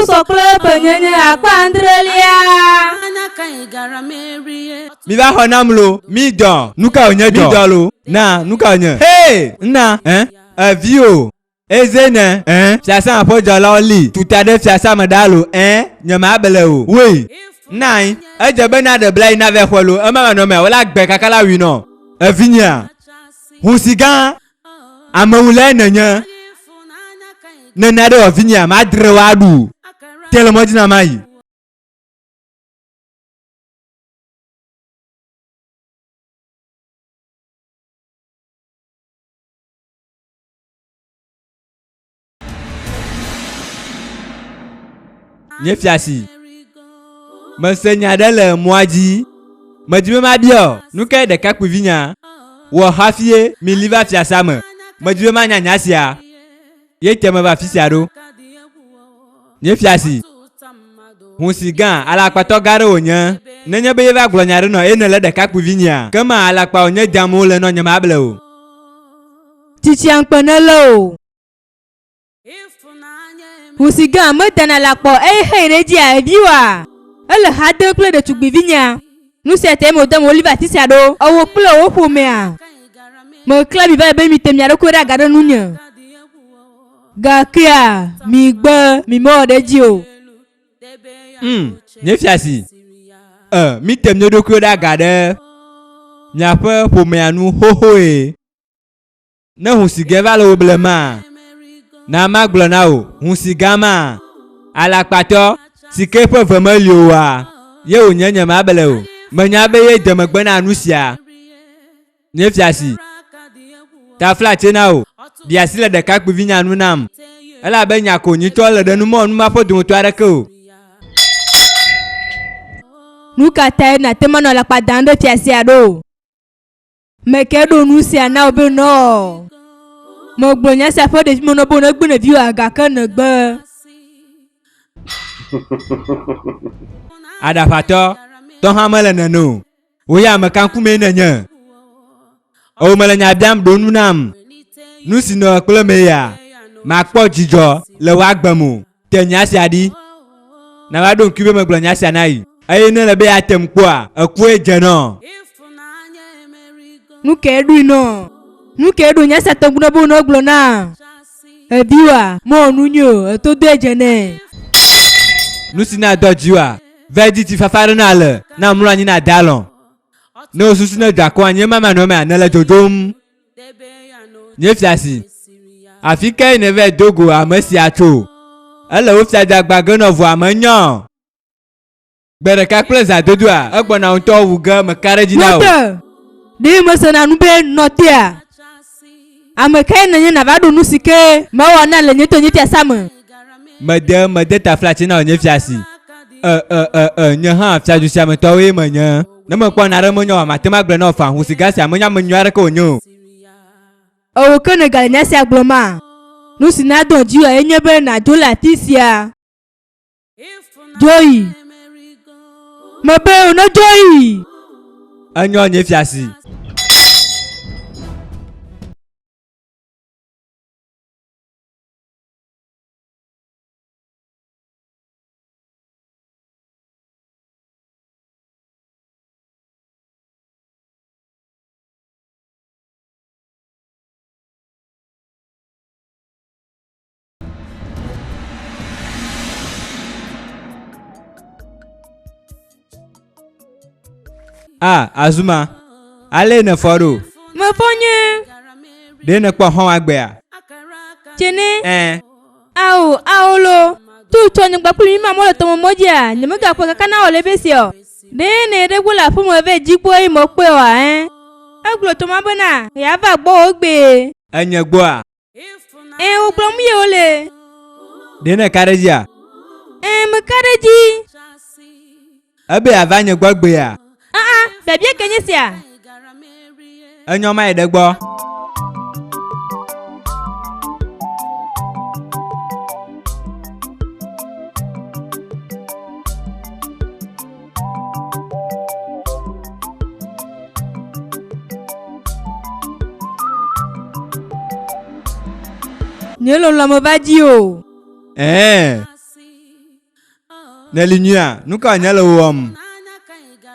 Sokple Fenynye akpandrelia. Mi va honamlo, mi don, nuka onye don. Mi dolo, na, nuka onye. Hey, na, vio. Ezene, fiasa apo jololi. Tutade fiasa medalo, nyama beleo. Oui. Nine, ejebe de blai na veholo, ama no me, wala gbe kakala wino. Fenynye. Husigan, amaule nenye. Nenade o Fenynye, madre wadu. Telo mojina mai. Nye fiasi. Mensenya dele moaji. Medime ma bio. Nuke de kakpu Fenynye. Wo hafie mi liva fiasa me. Medime ma nyanyasia. Ye teme ba fisiado. Nye fiasi. Hunsigan ala kpato gare onye. Nenye be va glonyare no enele de kakpu Fenynye. Kema ala kpa onye jamu le no nyama able o. Titi anpenelo. Hunsigan metana la kpo reji aviwa. Ele hade kple de tugbi Fenynye. Nu se te mo dam Oliver tisiado. Owo kple owo pomea. Me klabi va be mi temiado ko ra gade nunye. Gakia mi gbe mi mo deji o. Nye fiasi. Mi temyo do ko ra gade. Nyape pomea nu ho e. Ne hunsigan va lo blema. Na maglona o, hunsigama. Ala kpato, sike pe vemelio wa. Ye o nyenye ma bele o. Menya be ye demegbe na anusia. Nye fiasi. Ta fla chena o. Biasi le de kakpu Fenynye anu nam. Ela be nyako nyito le de numo nu ma po dun to areke o. Nuka tai na temano la kpadando fiasi ado. Mekedo nusia na obe no. Mo gbonye sa fo de mo no bo no gbone view aga kan Ngbe. Adafato, to hamele nanu. Oya mekanku me nenye. O mele nya biam do nunam. Nusi no kple me ya. Ma kpo jijo le wa gbemu. Te nyasi adi. Na wa don kibe me gbonye sia nai. Aye ne le be atem kpo a, eku ejeno. Nuke no. Nuke du nyasa tongbuno bo no glona. Ebiwa mo nunyo to de jene. Nusi na dojiwa. Vedi ti fafare na le. Na mru anyi na dalon. No susu na dako anye mama no me anele dodom. Nye fiasi. Afika ine ve dogo amesi acho. Ele wo fia dagba gano vo amenyo. Gbere kakple za Dodo a. Egbo na unto wuga me kareji na o. Di mesena nube notia. Amekai nenye na vado nusike. Ma wana le nyeto nyetia sama. Mede ta fla chena o nye fiasi. Nye ha fia du sia me to we menye. Ne me kwa na re monyo wa matema gble na fa hunsiga sia menya menyo are ko onyo. Owo kene gal nyasi agloma. Nusi na don jiwa enyebe na dola tisia. Joy. Mebe no joy. Anyo nye fiasi. Azuma. Ale ne foro. Me fonye. De ne kwa hon agbe a. Chene. Aolo. Tu chonye gba puli ma mo le tomo moja. Ni me ga kwa kana ole besio. De ne regula fu mo ve jipo yi mo pe wa Aglo to ma bona. Ya va gbo ogbe. Anye gbo a. O gbo mu ye ole. De ne kareji a. Me kareji. Abe avanye gbo gbe a. Baby kenye sia. Enyo ma edegbo. Nyelo la mo va di o. Nelinya, nuka nyala wom.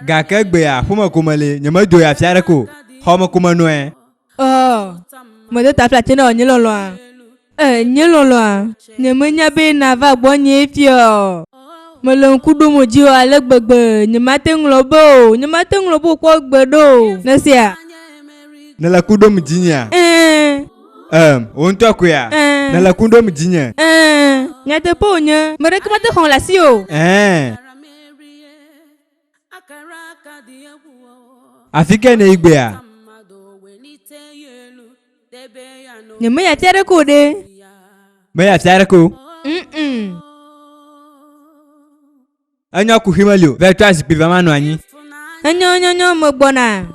Gaka Ngbe a fuma kumale, nyama doya fiare ko. Homa kuma noe. Oh, mo de ta flat no nyelolo a. Nyelolo a. Nyama nyabe na va gbonye fio. Mo lon kudu mo ji o ale gbegbe, nyama te nglobo ko gbedo. Nasia. Nala kudo mjinya. Onto kuya. Nala kudo mjinya. Nyate po nya, mere kuma te khon la si o. Afike ne Ngbe a. Nyama ya tiare ko de. Me ya fiare ko. Anya ku himalio, ve twa zipi vama no anyi. Anyo mo gbona.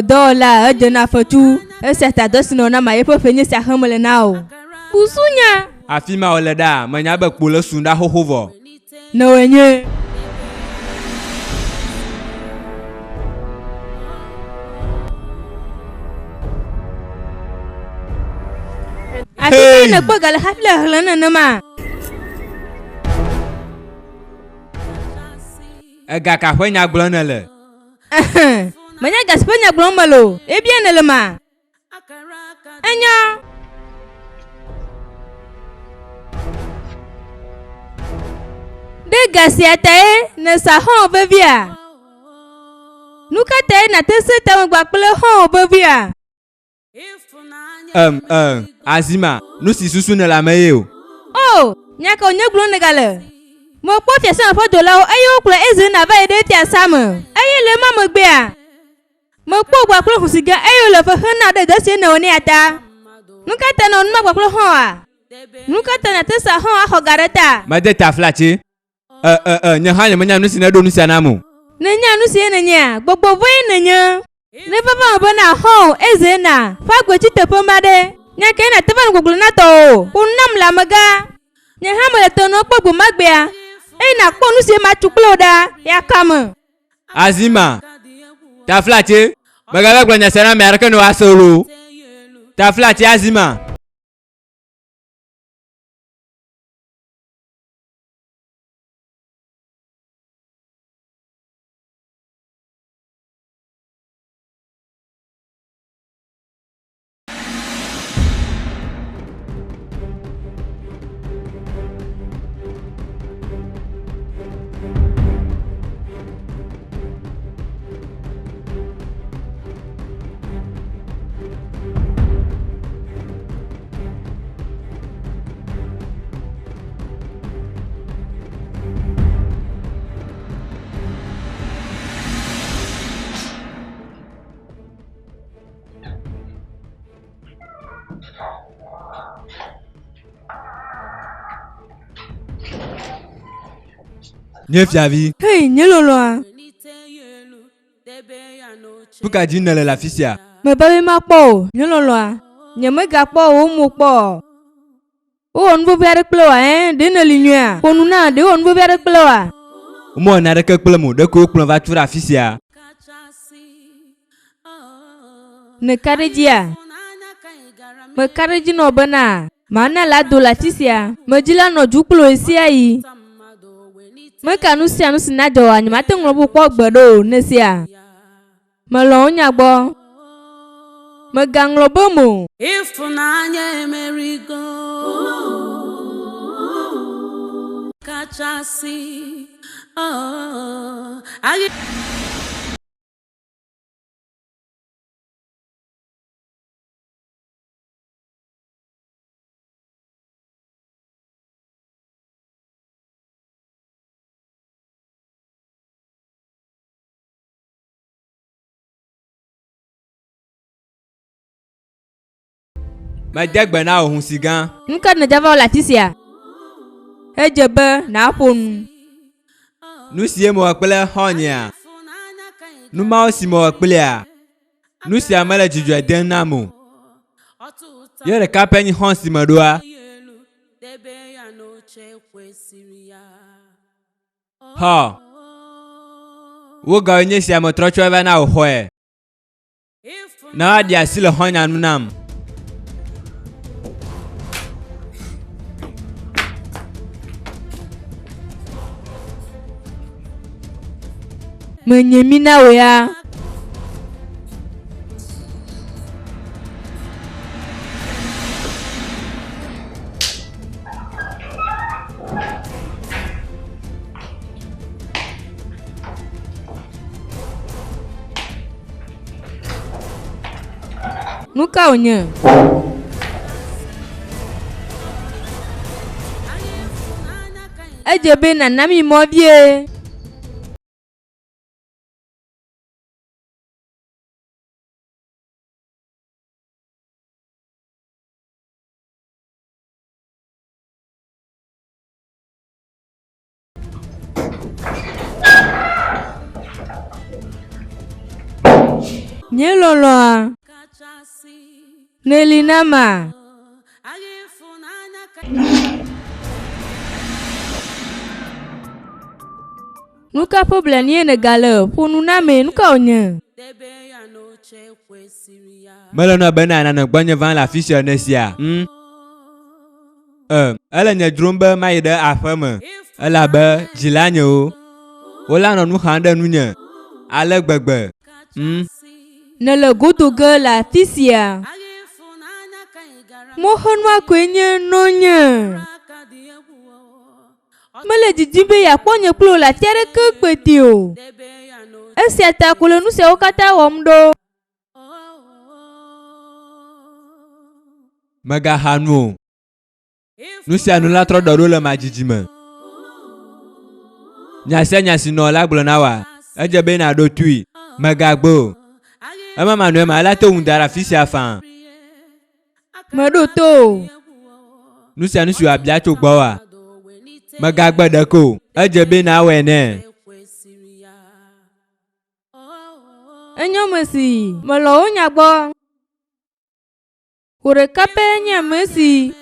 Dola jena fotu eseta dosino na maye po fenye sa hamle nao busunya Afima oleda manya be kpolo sunda hohovo no wenye Afika na kwa gala hafla hlana nama Ega ka hwenya glona le Manya gaspenya glomalo ebien elema Anya De gasiata ne sa hon bevia Nukate na tese ta gbakple hon bevia Azima nu si susu ne la meye o Oh nyaka onye glone gale Mo po fiasa fo dola o ayo klo eze na ba ede tia sam ayi le ma mo gbe a Mo po gbakple husiga ayo le fa hana de dase na oni ata Nukate na onma gbakple hon a Nukate na tese hon a hogareta Ma de ta flati nya hanye manya nu si na do nu si anamu Nenya nu si nenya gbogbo voi nenya Ne papa mo na hon eze na fa gwechi tepo made nya ke na teban goglo na to kunam la maga nya ha mo le to no gbogbo magbe a na kpo nu si ma tuklo da ya kam Azima ta flati magala gwanya sana me arke no asolo ta flati Azima Nye fiavi Hey nyelolo Puka jinele la fisia me babe ma kpo nyelolo nya me ga kpo o mu kpo o on bo bere klo de na linua onu na de on bo bere klo Mo na de ke kplemo de ko kplon va tura fisia Ne karejia Me kareji no bana Mana la dola tisia Me jila no juklo isia yi Me kanu sia nu sinajo anyima te nglobu kwa gbedo nesia Me lo nya gbo Me ganglobo mo Fenynye emerigo kachasi Medegbe na ohusigan. Nuka ne java la tisia. Ejebe na ponu. Nusie mo akpele honya. Numa osi mo akpele a. Nusi amele jujwe den namu. Yere kapenyi honsi madoa. Ha. Woga onye si amotrocho ebe na uhoe. Na wadi asile honya nunam. Menyemina wea. Nuka onye. Ejebe na nami mobie. Nyeloloa. Nelinama. Nuka problem ye ne gale. Ponu na me nuka onye. Melono bena na gbanye van la fisher nesia. Elle nye drumbe maide afeme. Elle be jilanyo. Ola no nu hande nunye. Ale gbegbe. Ne le goto ge la tisia. Mohonwa kwenye nonye. Mele jijibe ya ponye klo la tiare ke kwetio. Esi atakule nu se okata womdo. Mega hanu. Nusi anula tro dodo le majijime. Nyasi no la gblonawa. Ejebe na do tui. Mega gbo. Ama manwe ma la to undara fisi afan. Medoto. Nusi abia to gbowa. Mega gbedeko. Ejebe na wene. Enyomesi. Melo onya gbo. Ure kape nyamesi.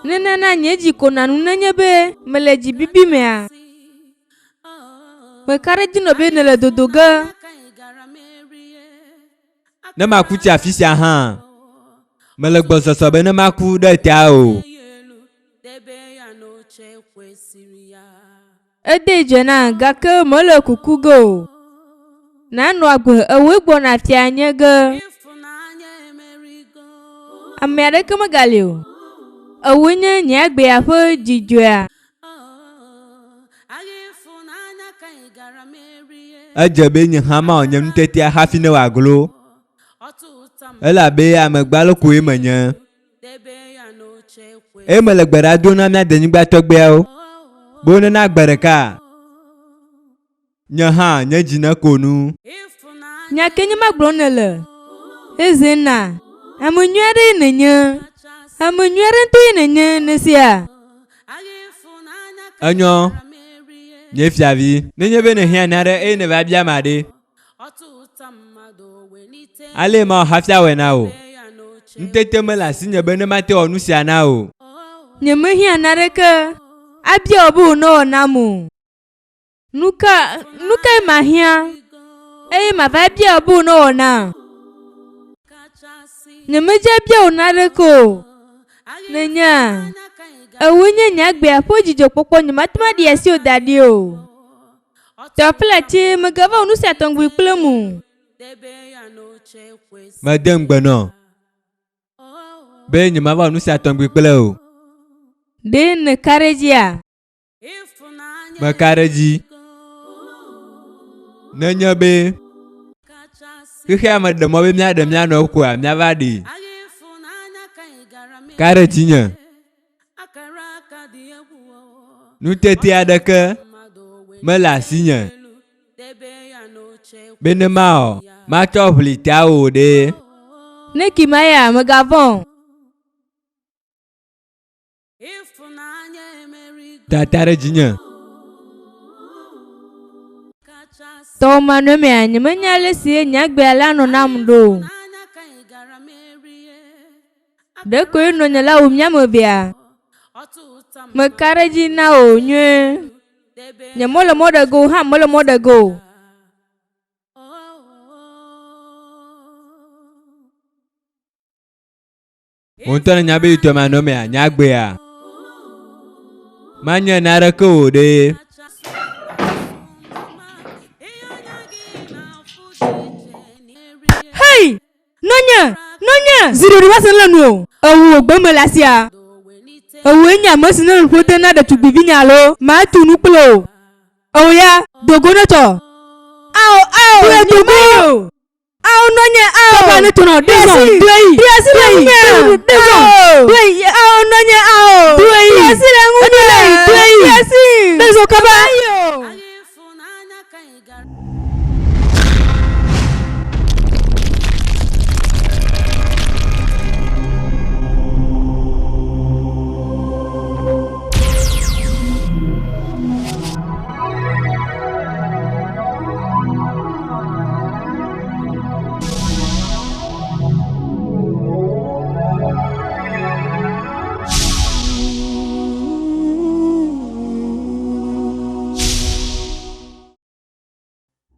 Nene na nyeji kona nunanyebe. Meleji bibi mea. Mekare jino be nele dodoga. Ne makuti afisi aha. Mele gbososo be ne maku de tia o. Ede jena gake mole kukugo. Na no agbe ewe gbo na fianye ge. Amerika magalio. Ewenye nyagbe afo jijua. Ejebe nye hama onye nteti hafi ne waglo. Ela be amegbalo ku emenye. Emele gbera do na mia denigba togbe o. Bone na gbereka. Nya nye jina konu. Nya kenye maglonele. Ezena. Amunywere nenye. Amunywere ntu nenye nesia. Anyo. Nye fiavi. Nenye be ne hia nare ne ba bia made. Ale ma hafia wena o. Ntete mela sinye be ne mate onu sia na o. Nye me hia nare ke. Abia obu no namu. Nuka mahia. Ma va bia obu no na. Nye me je bia onare ko. Nenya. Ewenye nyagbe apo jijo popo nye matma di esi odadi o. Sokple ti megava onu sia tongbu iklemu. Madem gbeno. Be nye mava onu sia tongbu ikle o. De ne karejia. Makareji. Nenya be. Kike amademo be mia no kwa mia vadi. Kareji nye. Nuteti adeke. Mela sinye. Bene mao. Ma chopli tia o de. Neki maya megavon. Tatare jinya. To manome anyemanya lesi Ngbe ala no namdo. De ko no nyala umnya mobia. Mekaraji na onye. Nyamolo moda go ha molo moda go. Untana nyabe ito manome a Ngbe a. Manya narako de. Hey! Nonya! Zero riwasan lanu. Awu gbemelasia. Awu nya masina rupote na da tubivinya lo. Ma tunu plo. Awu ya dogo no to. Ao. Dogo. Ao nonya ao. Papa ni tuno deson. Dwei. Ao nonya ao. Dwei.